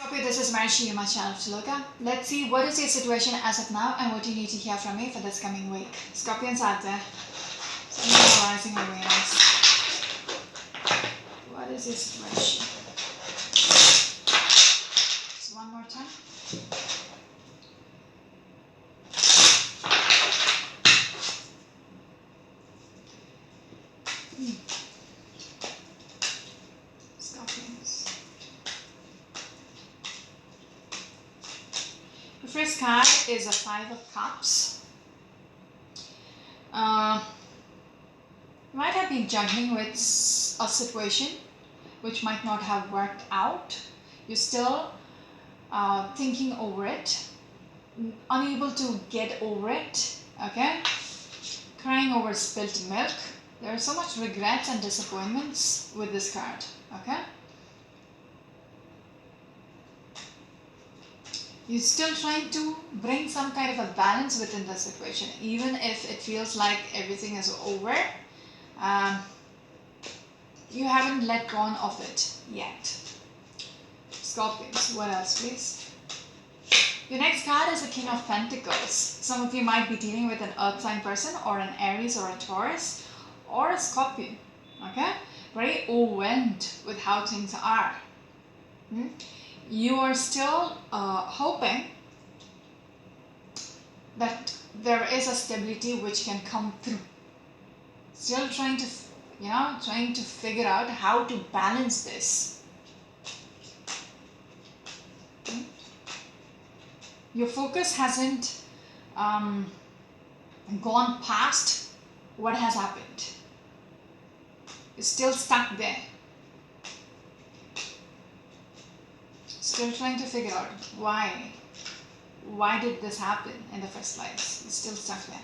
Okay, this is Marshi, my channel to look at. Let's see what is your situation as of now and what you need to hear from me for this coming week. Scorpions out there. Sun rising or Venus. What is your situation? Just one more time. Scorpions. The first card is a Five of Cups. You might have been juggling with a situation which might not have worked out. You're still thinking over it, unable to get over it, okay? Crying over spilt milk. There are so much regrets and disappointments with this card, okay? You're still trying to bring some kind of a balance within the situation, even if it feels like everything is over. You haven't let go of it yet. Scorpions, what else please? Your next card is a King of Pentacles. Some of you might be dealing with an Earth sign person or an Aries or a Taurus or a Scorpion, okay? Very overwhelmed with how things are. You are still hoping that there is a stability which can come through. Still trying to, trying to figure out how to balance this. Your focus hasn't gone past what has happened. It's still stuck there. Still trying to figure out why did this happen in the first place. It's still stuck there.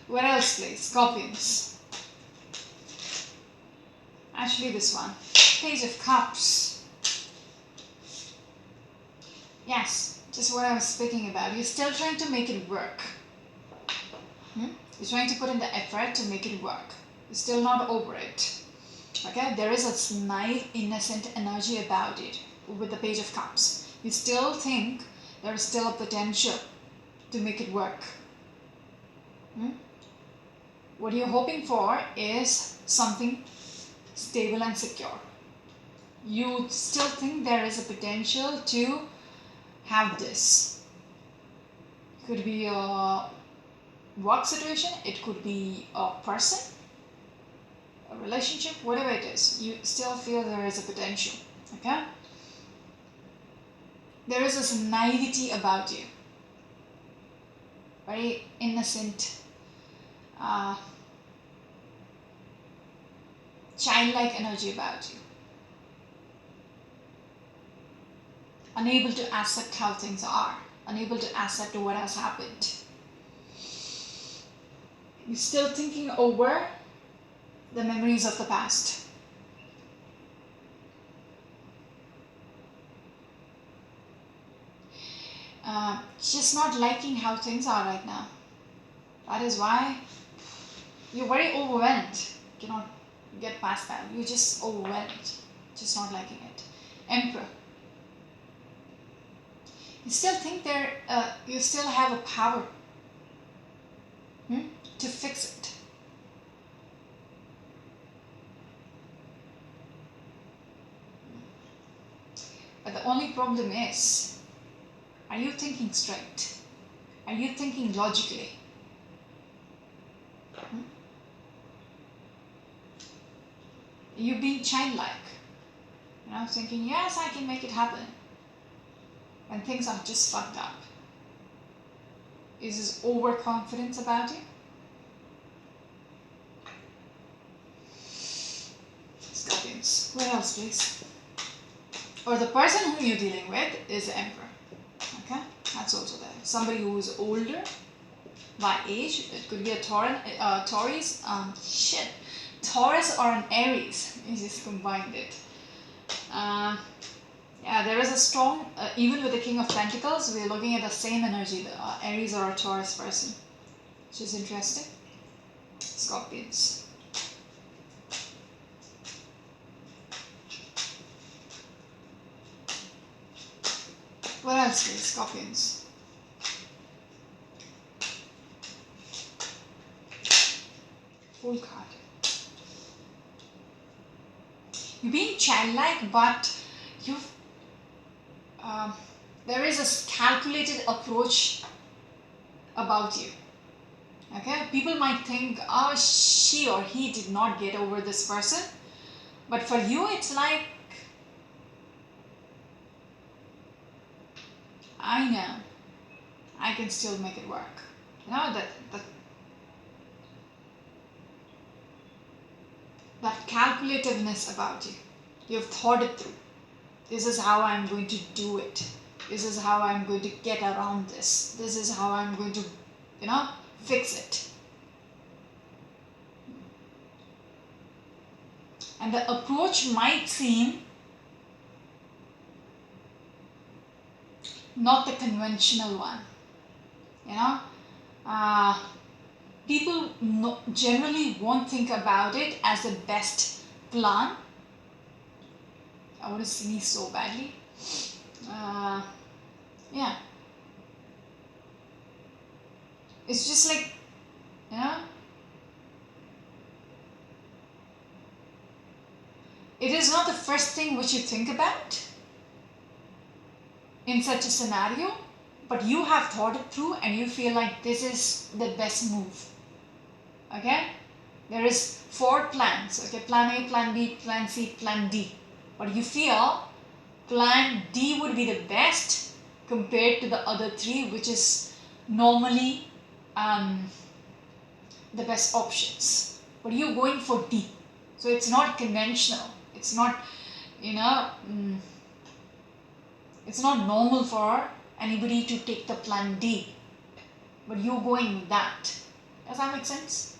What else please? Scorpions. Actually this one. Page of Cups. Yes, just what I was speaking about. You're still trying to make it work. You're trying to put in the effort to make it work. You're still not over it. Okay, there is a naive, innocent energy about it with the Page of Cups. You still think there is still a potential to make it work. What you're hoping for is something stable and secure. You still think there is a potential to have this. It could be a work situation, it could be a person, a relationship, whatever it is. You still feel there is a potential, okay? There is this naivety about you. Very innocent, childlike energy about you. Unable to accept how things are. Unable to accept what has happened. You're still thinking over the memories of the past. Just not liking how things are right now. That is why you're very overwhelmed. You cannot get past that. You're just overwhelmed. Just not liking it. Emperor. You still think you still have a power to fix it. But the only problem is, are you thinking straight? Are you thinking logically? You being childlike, thinking, yes, I can make it happen, when things are just fucked up. Is this overconfidence about you? Scorpions. What else, please? Or the person who you're dealing with is the Emperor. Okay, that's also there. Somebody who is older by age. It could be a Taurus. Taurus or an Aries. You just combined it. Yeah, there is a strong, even with the King of Pentacles, we're looking at the same energy, the Aries or a Taurus person, which is interesting. Scorpions. What else, please, Scorpions? Full card. You're being childlike, but you've there is a calculated approach about you. Okay, people might think, oh, she or he did not get over this person, but for you it's like, I know I can still make it work. You know, that calculativeness about you. You've thought it through. This is how I'm going to do it. This is how I'm going to get around this. This is how I'm going to, fix it. And the approach might seem not the conventional one. People generally won't think about it as the best plan. I want to sneeze so badly. Yeah. It's just like, it is not the first thing which you think about in such a scenario, but you have thought it through and you feel like this is the best move. Okay? There is 4 plans. Okay, plan A, plan B, plan C, plan D. But you feel plan D would be the best compared to the other 3, which is normally the best options. But you're going for D. So it's not conventional. It's not, it's not normal for anybody to take the plan D. But you're going with that. Does that make sense?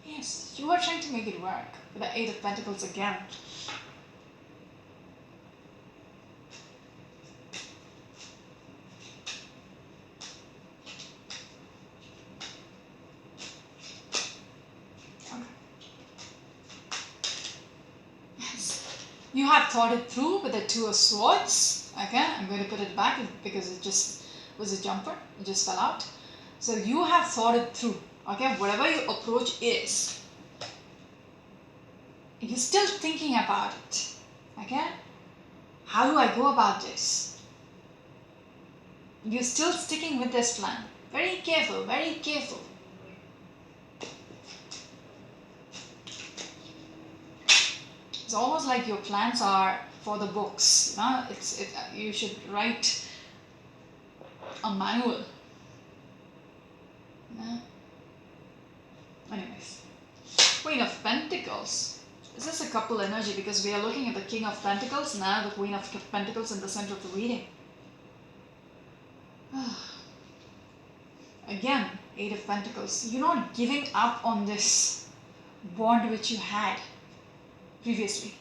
Yes, you are trying to make it work with the 8 of Pentacles again. Okay. Yes, you have thought it through with the 2 of Swords. Okay, I'm going to put it back because it just was a jumper. It just fell out. So you have thought it through. Okay, whatever your approach is, you're still thinking about it. Okay, how do I go about this? You're still sticking with this plan. Very careful, very careful. It's almost like your plans are for the books. You should write a manual. Anyways, Queen of Pentacles. Is this a couple energy? Because we are looking at the King of Pentacles, now the Queen of Pentacles in the center of the reading. Again, 8 of Pentacles. You're not giving up on this bond which you had previously.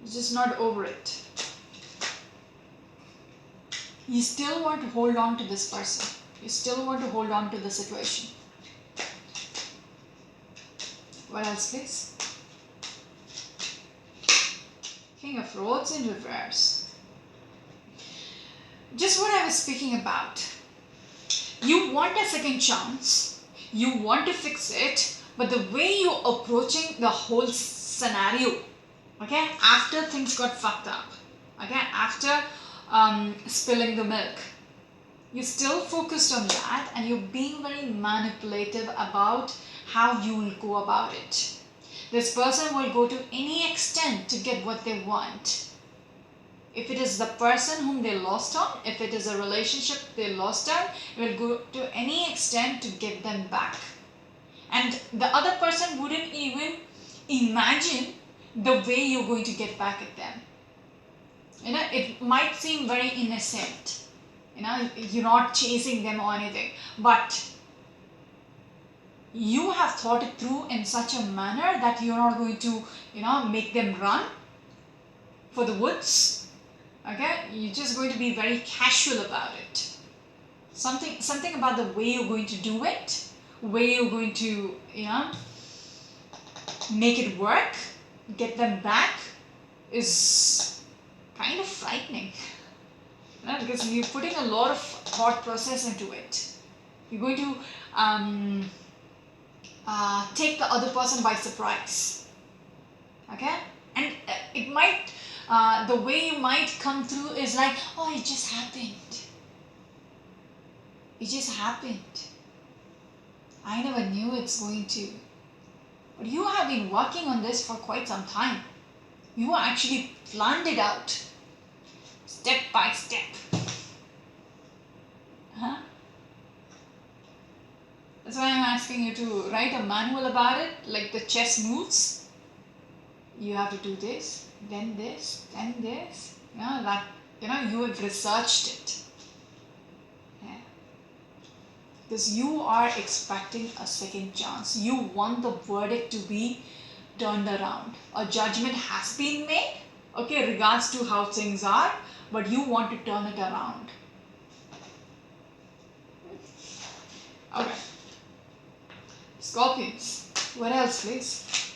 You're just not over it. You still want to hold on to this person. You still want to hold on to the situation. What else, please? King of Swords in reverse. Just what I was speaking about. You want a second chance. You want to fix it. But the way you're approaching the whole scenario, okay, after things got fucked up, okay, after spilling the milk, you're still focused on that and you're being very manipulative about how you will go about it. This person will go to any extent to get what they want. If it is the person whom they lost on, if it is a relationship they lost on, it will go to any extent to get them back. And the other person wouldn't even imagine the way you're going to get back at them. It might seem very innocent. You're not chasing them or anything, but you have thought it through in such a manner that you're not going to, make them run for the woods. Okay, you're just going to be very casual about it. Something about the way you're going to do it, way you're going to, make it work, get them back, is kind of frightening. because you're putting a lot of thought process into it. You're going to take the other person by surprise. Okay? And it might, the way you might come through is like, oh, it just happened. It just happened. I never knew it's going to. But you have been working on this for quite some time. You actually planned it out. Step by step. Huh? That's why I'm asking you to write a manual about it, like the chess moves. You have to do this, then this, then this. That you have researched it. Yeah. Because you are expecting a second chance. You want the verdict to be turned around. A judgment has been made, okay, regards to how things are, but you want to turn it around. Okay. Scorpions. What else, please?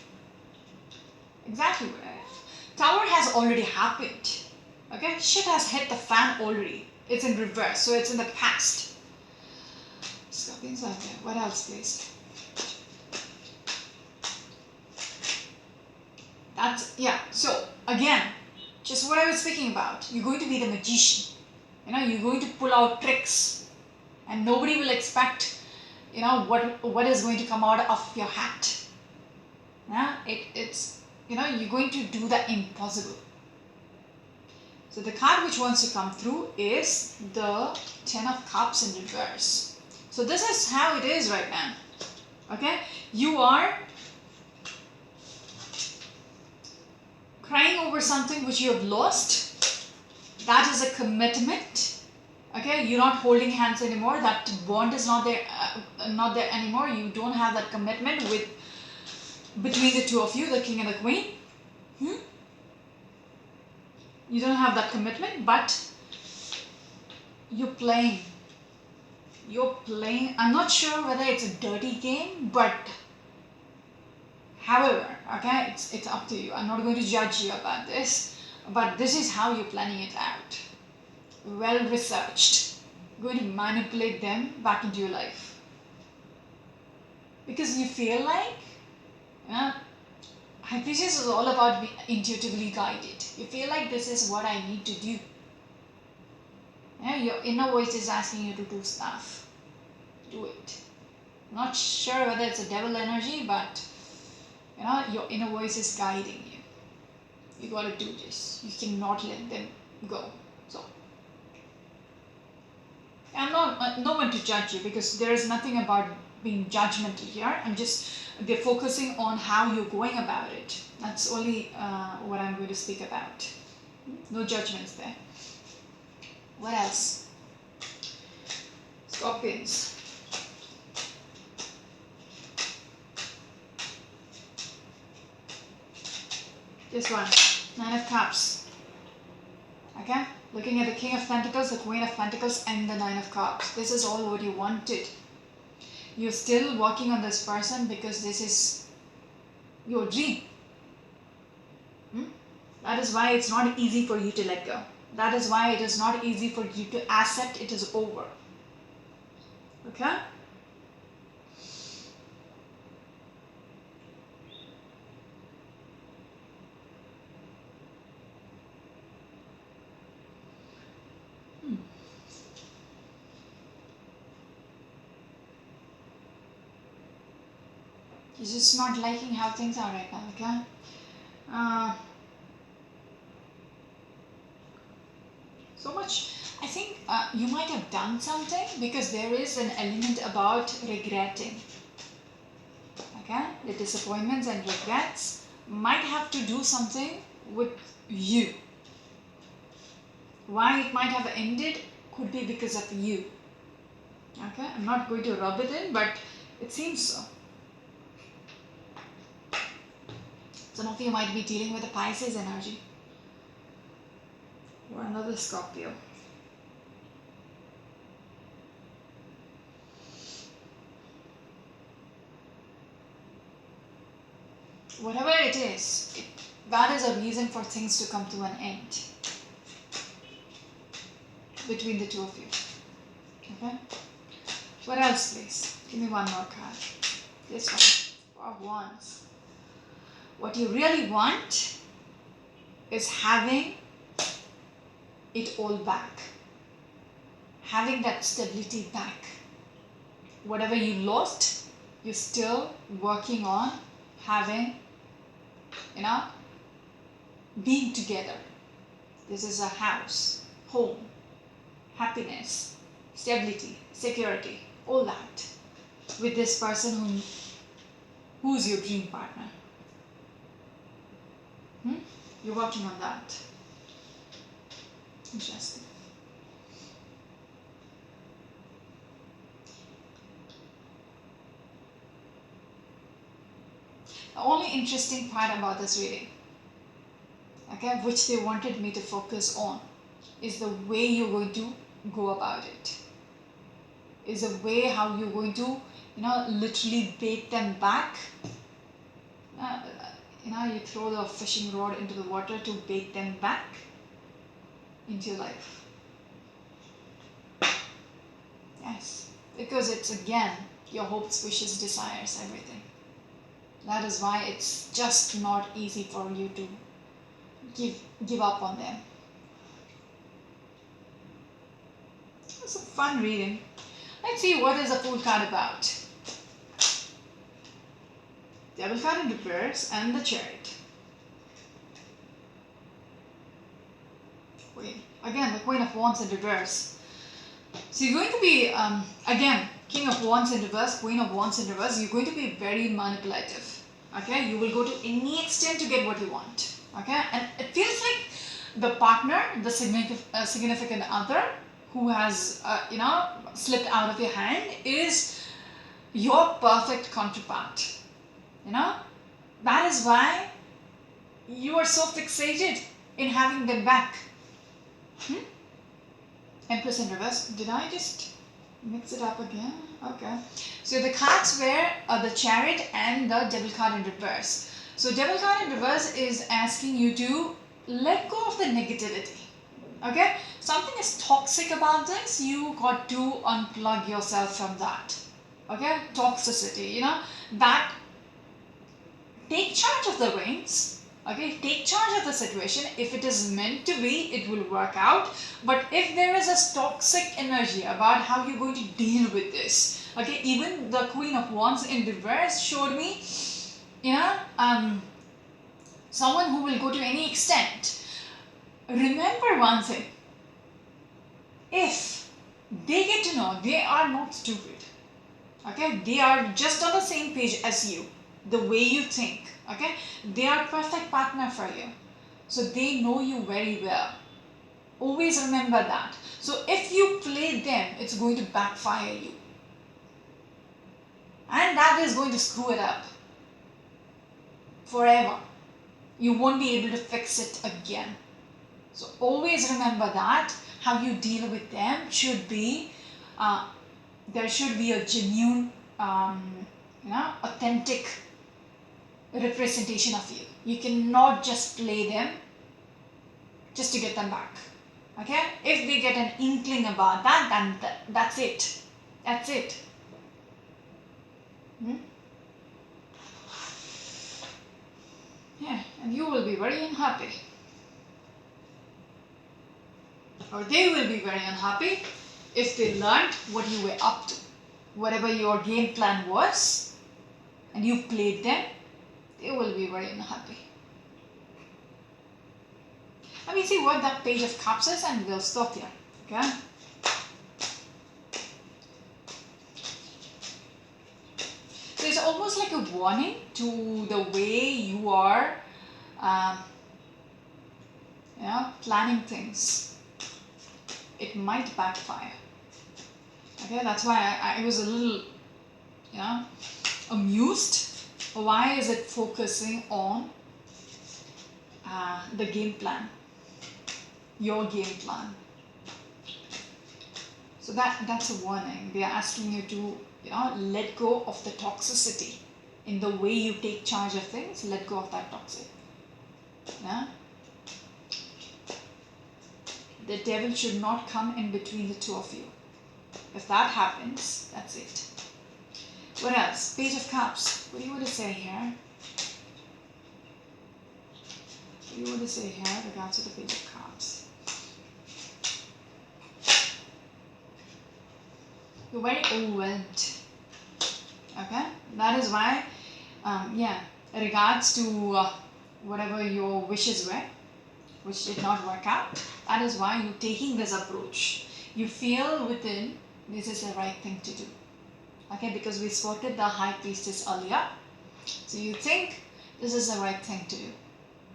Exactly. Tower has already happened. Okay? Shit has hit the fan already. It's in reverse, so it's in the past. Scorpions are there. What else, please? Yeah. So, again, just what I was speaking about. You're going to be the magician. You're going to pull out tricks. And nobody will expect what is going to come out of your hat. Yeah, it's you're going to do the impossible. So the card which wants to come through is the 10 of Cups in reverse. So this is how it is right now. Okay, you are crying over something which you have lost. That is a commitment. Okay, you're not holding hands anymore. That bond is not there anymore. You don't have that commitment between the two of you, the king and the queen. You don't have that commitment, but you're playing. I'm not sure whether it's a dirty game, but however, okay, it's up to you. I'm not going to judge you about this, but this is how you're planning it out. Well researched. Going to manipulate them back into your life because you feel like High Priestess is all about being intuitively guided. You feel like this is what I need to do. Your inner voice is asking you to do stuff. Do it. Not sure whether it's a devil energy, but your inner voice is guiding you. You gotta do this. You cannot let them go. So I'm not no one to judge you because there is nothing about being judgmental here. They're focusing on how you're going about it. That's only what I'm going to speak about. No judgments there. What else? Scorpions. This one, 9 of Cups. Okay? Looking at the King of Pentacles, the Queen of Pentacles, and the 9 of Cups. This is all what you wanted. You're still working on this person because this is your dream. That is why it's not easy for you to let go. That is why it is not easy for you to accept it is over. Okay? You're just not liking how things are right now, okay? So much, I think you might have done something because there is an element about regretting. Okay? The disappointments and regrets might have to do something with you. Why it might have ended could be because of you. Okay? I'm not going to rub it in, but it seems so. Some of you might be dealing with a Pisces energy or another Scorpio. Whatever it is, that is a reason for things to come to an end. between the two of you. Okay? What else, please? Give me one more card. This one. 4 of Wands. What you really want is having it all back. Having that stability back. Whatever you lost, you're still working on having, being together. This is a house, home, happiness, stability, security, all that. With this person who's your dream partner. You're working on that. Interesting. The only interesting part about this reading, okay, which they wanted me to focus on, is the way you're going to go about it. Is the way how you're going to, literally bait them back. You throw the fishing rod into the water to bait them back into your life. Yes, because it's again your hopes, wishes, desires, everything. That is why it's just not easy for you to give up on them. It's a fun reading. Let's see what is the Fool card about. Devil card in reverse and the Chariot. Queen. Again, the Queen of Wands in reverse. So you're going to be, again, King of Wands in reverse, Queen of Wands in reverse. You're going to be very manipulative. Okay, you will go to any extent to get what you want. Okay, and it feels like the partner, the significant other who has, slipped out of your hand is your perfect counterpart. That is why you are so fixated in having them back. Empress in reverse. Did I just mix it up again? Okay. So the cards were the Chariot and the Devil card in reverse. So Devil card in reverse is asking you to let go of the negativity. Okay? Something is toxic about this. You got to unplug yourself from that. Okay? Toxicity, that. Take charge of the reins. Okay? Take charge of the situation. If it is meant to be, it will work out. But if there is a toxic energy about how you're going to deal with this, okay, even the Queen of Wands in reverse showed me, someone who will go to any extent. Remember one thing. If they get to know they are not stupid, okay, they are just on the same page as you, the way you think, okay, they are perfect partner for you. So they know you very well. Always remember that. So if you play them, it's going to backfire you. And that is going to screw it up forever. You won't be able to fix it again. So always remember that. How you deal with them should be, there should be a genuine, authentic representation of you. You cannot just play them just to get them back. Okay? If they get an inkling about that, then that's it. That's it. Yeah, and you will be very unhappy. Or they will be very unhappy if they learned what you were up to. Whatever your game plan was, and you played them, they will be very unhappy. Let me see what that Page of Cups is and we'll stop here. Okay? So it's almost like a warning to the way you are planning things. It might backfire. Okay, that's why I was a little amused. Why is it focusing on the game plan? Your game plan. So that's a warning. They are asking you to let go of the toxicity in the way you take charge of things. Let go of that toxic. Yeah. The devil should not come in between the two of you. If that happens, that's it. What else? Page of Cups. What do you want to say here? What do you want to say here with regards to the Page of Cups? You're very overwhelmed. Okay? That is why, regards to whatever your wishes were, which did not work out, that is why you're taking this approach. You feel within this is the right thing to do. Okay, because we spotted the High Priestess earlier. So you think this is the right thing to do.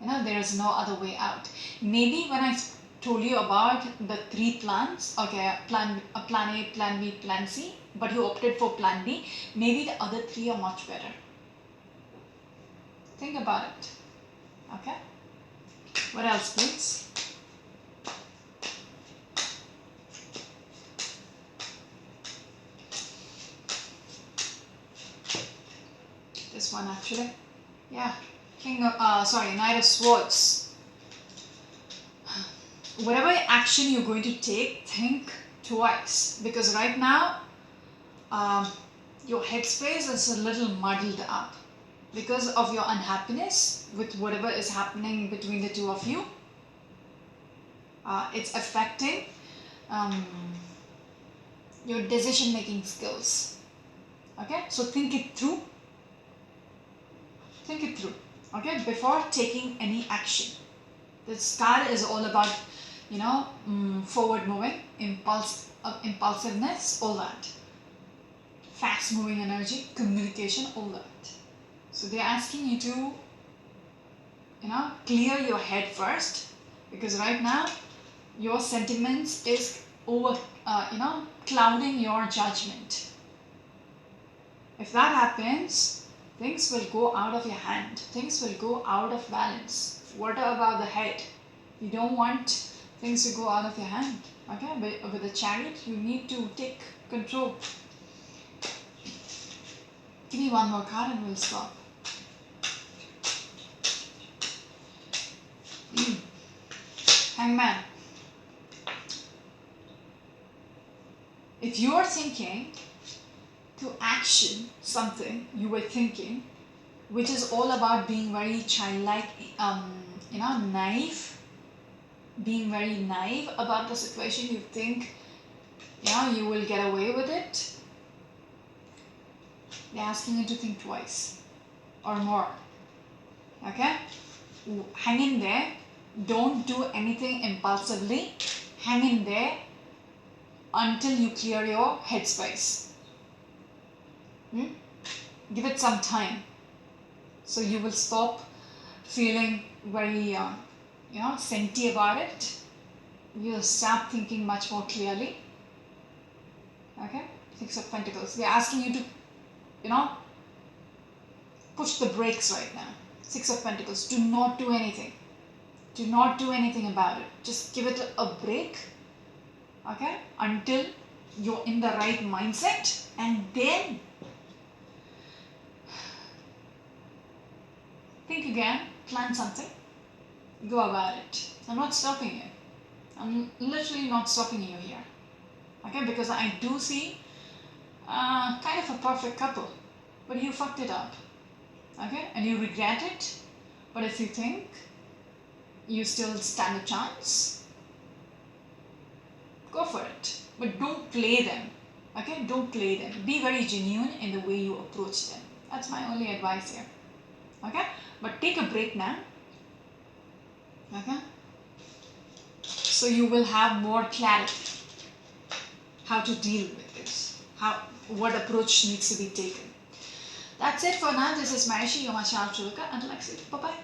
You know, there is no other way out. Maybe when I told you about the 3 plans, okay, plan A, plan B, plan C, but you opted for plan B, maybe the other 3 are much better. Think about it. Okay? What else, please? This one actually. Yeah. Knight of Swords. Whatever action you're going to take, think twice. Because right now, your headspace is a little muddled up. Because of your unhappiness with whatever is happening between the two of you. It's affecting your decision-making skills. Okay? So think it through. Think it through, okay, before taking any action. This card is all about, forward moving, impulsiveness, all that. Fast moving energy, communication, all that. So they're asking you to, clear your head first, because right now your sentiments is over, clouding your judgment. If that happens, things will go out of your hand. Things will go out of balance. What about the head? You don't want things to go out of your hand. Okay? But with the Chariot, you need to take control. Give me one more card and we'll stop. Hangman. If you are thinking to action something you were thinking, which is all about being very childlike, naive, being very naive about the situation, you think, you will get away with it. They're asking you to think twice or more. Okay? Hang in there. Don't do anything impulsively. Hang in there until you clear your headspace. Give it some time, so you will stop feeling very, senti about it. You'll start thinking much more clearly. Okay, 6 of Pentacles. They're asking you to, push the brakes right now. 6 of Pentacles. Do not do anything. Do not do anything about it. Just give it a break. Okay, until you're in the right mindset, and then think again, plan something, go about it. I'm not stopping you. I'm literally not stopping you here. Okay, because I do see kind of a perfect couple, but you fucked it up. Okay, and you regret it. But if you think you still stand a chance, go for it. But don't play them. Okay, don't play them. Be very genuine in the way you approach them. That's my only advice here. Okay, but take a break now. Okay, so you will have more clarity how to deal with this, what approach needs to be taken. That's it for now. This is Marishi, your Machar Chuluka. Until next week. Bye bye.